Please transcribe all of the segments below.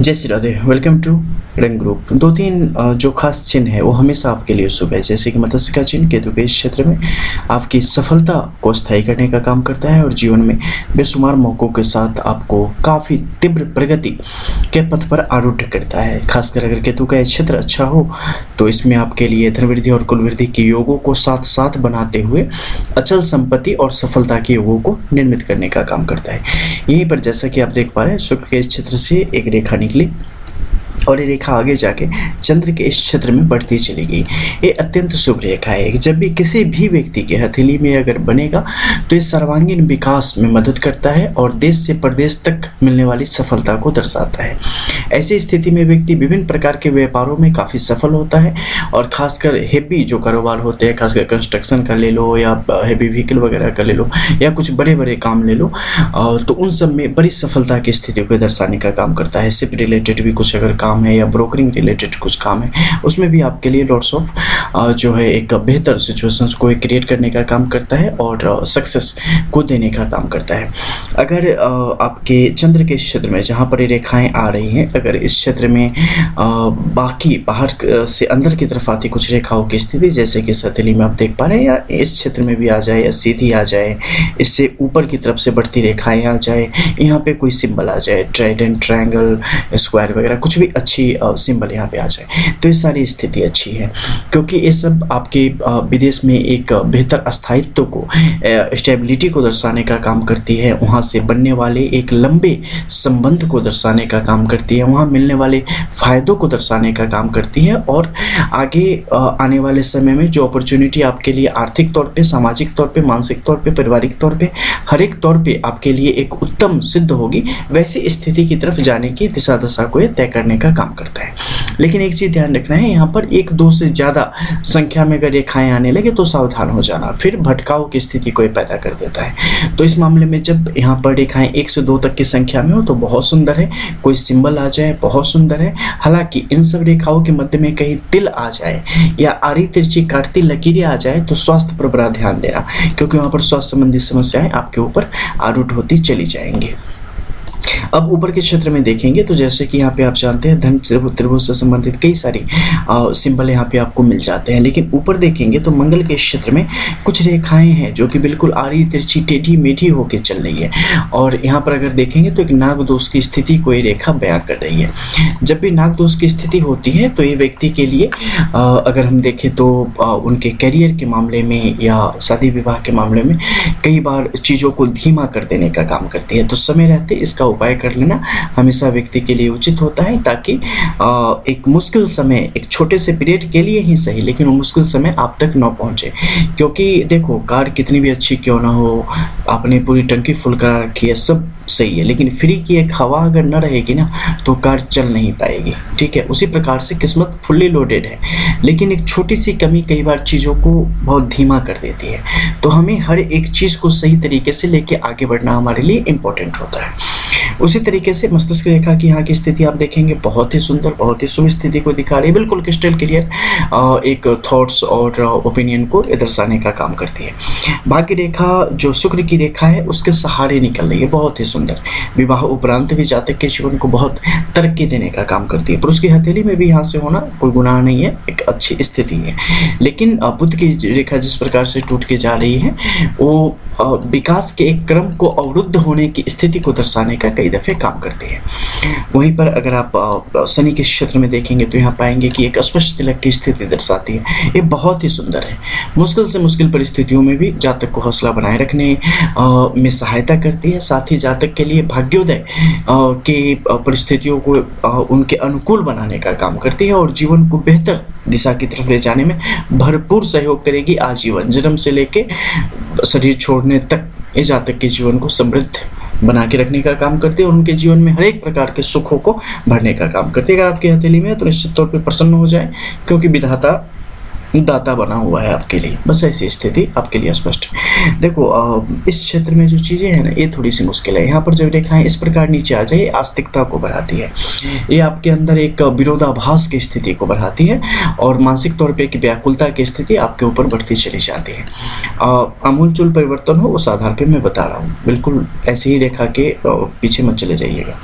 जय Shri Radhe. Welcome to रंग group. दो तीन जो खास चिन्ह है वो हमेशा आपके लिए शुभ है, जैसे कि मत्स्य का चिन्ह केतु के इस क्षेत्र में आपकी सफलता को स्थायी करने का काम करता है और जीवन में बेशुमार मौक़ों के साथ आपको काफ़ी तीव्र प्रगति के पथ पर आरूढ़ करता है। खासकर अगर केतु का क्षेत्र अच्छा हो तो इसमें आपके लिए धन वृद्धि और कुल वृद्धि के योगों को साथ साथ बनाते हुए अचल संपत्ति और सफलता के योगों को निर्मित करने का काम करता है। यहीं पर जैसा कि आप देख पा रहे हैं, शुक्र के इस क्षेत्र से एक रेखा निकली और ये रेखा आगे जाके चंद्र के इस क्षेत्र में बढ़ती चली गई। ये अत्यंत शुभ रेखा है। जब भी किसी भी व्यक्ति के हथेली में अगर बनेगा तो ये सर्वांगीण विकास में मदद करता है और देश से प्रदेश तक मिलने वाली सफलता को दर्शाता है। ऐसी स्थिति में व्यक्ति विभिन्न प्रकार के व्यापारों में काफ़ी सफल होता है और खासकर हेवी जो कारोबार होते हैं, खासकर कंस्ट्रक्शन का ले लो या हेवी व्हीकल वगैरह का ले लो या कुछ बड़े बड़े काम ले लो, तो उन सब में बड़ी सफलता की स्थिति को दर्शाने का काम करता है। शिप रिलेटेड भी कुछ अगर काम है या ब्रोकरिंग रिलेटेड कुछ काम है, उसमें भी आपके लिए लॉट्स ऑफ जो है एक बेहतर सिचुएशंस को क्रिएट करने का काम करता है और सक्सेस को देने का काम करता है। अगर आपके चंद्र के क्षेत्र में जहाँ पर ये रेखाएं आ रही हैं, अगर इस क्षेत्र में बाकी बाहर से अंदर की तरफ आती कुछ रेखाओं की स्थिति, जैसे कि हथेली में आप देख पा रहे हैं, या इस क्षेत्र में भी आ जाए या सीधी आ जाए, इससे ऊपर की तरफ से बढ़ती रेखाएं आ जाए, यहाँ पे कोई सिंबल आ जाए, ट्राइडेंट, ट्रायंगल, स्क्वायर वगैरह कुछ भी अच्छी सिंबल यहाँ पे आ जाए, तो ये सारी स्थिति अच्छी है, क्योंकि ये सब आपके विदेश में एक बेहतर स्थायित्व को, स्टेबिलिटी को दर्शाने का काम करती है। वहाँ से बनने वाले एक लंबे संबंध को दर्शाने का काम करती है, वहाँ मिलने वाले फायदों को दर्शाने का काम करती है और आगे आने वाले समय में जो अपॉर्चुनिटी आपके लिए आर्थिक तौर पे, सामाजिक तौर पे, मानसिक तौर पे, पारिवारिक तौर पे, हर एक तौर पे आपके लिए एक उत्तम सिद्ध होगी, वैसी स्थिति की तरफ जाने की दिशा दशा को तय करने का काम करता है। लेकिन एक चीज़ ध्यान रखना है, यहाँ पर एक दो से ज़्यादा संख्या में अगर रेखाएं आने लगे तो सावधान हो जाना, फिर भटकाव की स्थिति को पैदा कर देता है। तो इस मामले में जब यहाँ पर रेखाएं 1 से 2 तक की संख्या में हो तो बहुत सुंदर है, कोई सिंबल आ जाए बहुत सुंदर है। हालांकि इन सब रेखाओं के मध्य में कहीं तिल आ जाए या आड़ी तिरछी काटती लकीरें आ जाए तो स्वास्थ्य पर बड़ा ध्यान देना, क्योंकि वहाँ पर स्वास्थ्य संबंधी समस्याएं आपके ऊपर आरूढ़ होती चली जाएंगी। अब ऊपर के क्षेत्र में देखेंगे तो जैसे कि यहाँ पे आप जानते हैं धन त्रिभुज से संबंधित कई सारी सिंबल यहाँ पे आपको मिल जाते हैं, लेकिन ऊपर देखेंगे तो मंगल के क्षेत्र में कुछ रेखाएं हैं जो कि बिल्कुल आड़ी तिरछी टेढ़ी मेढ़ी होके चल रही है और यहाँ पर अगर देखेंगे तो एक नाग दोष की स्थिति को ये रेखा बयां कर रही है। जब भी नाग दोष की स्थिति होती है तो ये व्यक्ति के लिए अगर हम देखें तो उनके करियर के मामले में या शादी विवाह के मामले में कई बार चीज़ों को धीमा कर देने का काम करती है। तो समय रहते इसका उपाय कर लेना हमेशा व्यक्ति के लिए उचित होता है, ताकि एक मुश्किल समय, एक छोटे से पीरियड के लिए ही सही, लेकिन वो मुश्किल समय आप तक न पहुंचे। क्योंकि देखो, कार कितनी भी अच्छी क्यों ना हो, आपने पूरी टंकी फुल करा रखी है, सब सही है, लेकिन फ्री की एक हवा अगर न रहेगी ना तो कार चल नहीं पाएगी। ठीक है, उसी प्रकार से किस्मत फुल्ली लोडेड है, लेकिन एक छोटी सी कमी कई बार चीज़ों को बहुत धीमा कर देती है। तो हमें हर एक चीज़ को सही तरीके से लेके आगे बढ़ना हमारे लिए इम्पोर्टेंट होता है। उसी तरीके से मस्तिष्क रेखा की यहाँ की स्थिति आप देखेंगे बहुत ही सुंदर, बहुत ही शुभ स्थिति को दिखा रही है, बिल्कुल क्रिस्टल क्लियर एक थॉट्स और ओपिनियन को दर्शाने का काम करती है। भाग्य रेखा जो शुक्र की रेखा है उसके सहारे निकल रही है, बहुत ही सुंदर। विवाह उपरांत भी जातक के जीवन को बहुत तरक्की देने का काम करती है। पुरुष की हथेली में भी यहाँ से होना कोई गुनाह नहीं है, एक अच्छी स्थिति है। लेकिन बुध की रेखा जिस प्रकार से टूट के जा रही है वो विकास के एक क्रम को अवरुद्ध होने की स्थिति को दर्शाने का कई दफे काम करती है। वहीं पर अगर आप शनि के क्षेत्र में देखेंगे तो यहाँ पाएंगे कि एक स्पष्ट तिलक की स्थिति दर्शाती है। ये बहुत ही सुंदर है, मुश्किल से मुश्किल परिस्थितियों में भी जातक को हौसला बनाए रखने में सहायता करती है। साथ ही जातक के लिए भाग्योदय की परिस्थितियों को उनके अनुकूल बनाने का काम करती है और जीवन को बेहतर दिशा की तरफ ले जाने में भरपूर सहयोग करेगी आजीवन, जन्म से लेके शरीर छोड़ने तक ये जातक के जीवन को समृद्ध बना के रखने का काम करती है और उनके जीवन में हर एक प्रकार के सुखों को भरने का काम करती है। अगर आपकी हथेली में है तो निश्चित तौर पे प्रसन्न हो जाए, क्योंकि विधाता दाता बना हुआ है आपके लिए, बस ऐसी स्थिति आपके लिए स्पष्ट है। देखो इस क्षेत्र में जो चीज़ें हैं ना, ये थोड़ी सी मुश्किल है। यहाँ पर जो रेखाएं इस प्रकार नीचे आ जाए, आस्तिकता को बढ़ाती है, ये आपके अंदर एक विरोधाभास की स्थिति को बढ़ाती है और मानसिक तौर पे एक व्याकुलता की स्थिति आपके ऊपर बढ़ती चली जाती है। आमूलचूल परिवर्तन हो उस आधार पर मैं बता रहा हूँ, बिल्कुल ऐसे ही रेखा के पीछे मत चले जाइएगा।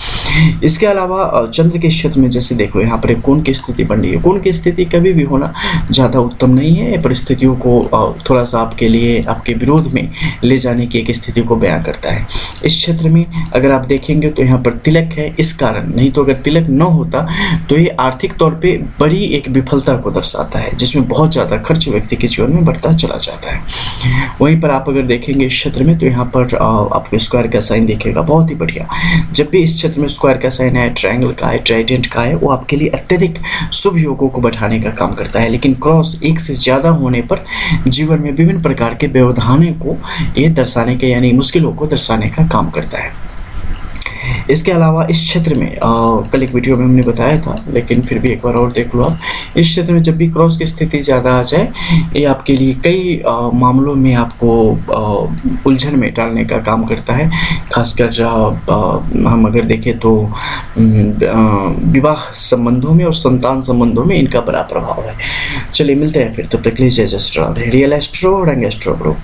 इसके अलावा चंद्र के क्षेत्र में जैसे देख लो, यहाँ पर एक कोण की स्थिति बन रही है। कोण की स्थिति कभी भी होना ज़्यादा उत्तम नहीं है, परिस्थितियों को थोड़ा सा आपके लिए आपके विरोध में ले जाने की एक स्थिति को बयां करता है। इस क्षेत्र में अगर आप देखेंगे तो यहाँ पर तिलक है, इस कारण, नहीं तो अगर तिलक न होता तो ये आर्थिक तौर पे बड़ी एक विफलता को दर्शाता है, जिसमें बहुत ज़्यादा खर्च व्यक्ति के जीवन में बढ़ता चला जाता है। वहीं पर आप अगर देखेंगे इस क्षेत्र में तो यहाँ पर आपको स्क्वायर का साइन दिखेगा, बहुत ही बढ़िया। जब भी इस क्षेत्र में स्क्वायर का साइन है, ट्रायंगल का है, ट्राइडेंट का है, वो आपके लिए अत्यधिक शुभ योगों को बढ़ाने का काम करता है। लेकिन क्रॉस एक से ज़्यादा होने पर जीवन में विभिन्न प्रकार के व्यवधानों को ये दर्शाने के, यानी मुश्किलों को दर्शाने का काम करता है। इसके अलावा इस क्षेत्र में कल एक वीडियो में हमने बताया था, लेकिन फिर भी एक बार और देख लो आप। इस क्षेत्र में जब भी क्रॉस की स्थिति ज़्यादा आ जाए, ये आपके लिए कई मामलों में आपको उलझन में डालने का काम करता है। खासकर हम अगर देखें तो विवाह संबंधों में और संतान संबंधों में इनका बड़ा प्रभाव है। चलिए मिलते हैं फिर, तब तक लीजिए जस्ट रियल एस्ट्रो रंग एस्ट्रो ग्रुप।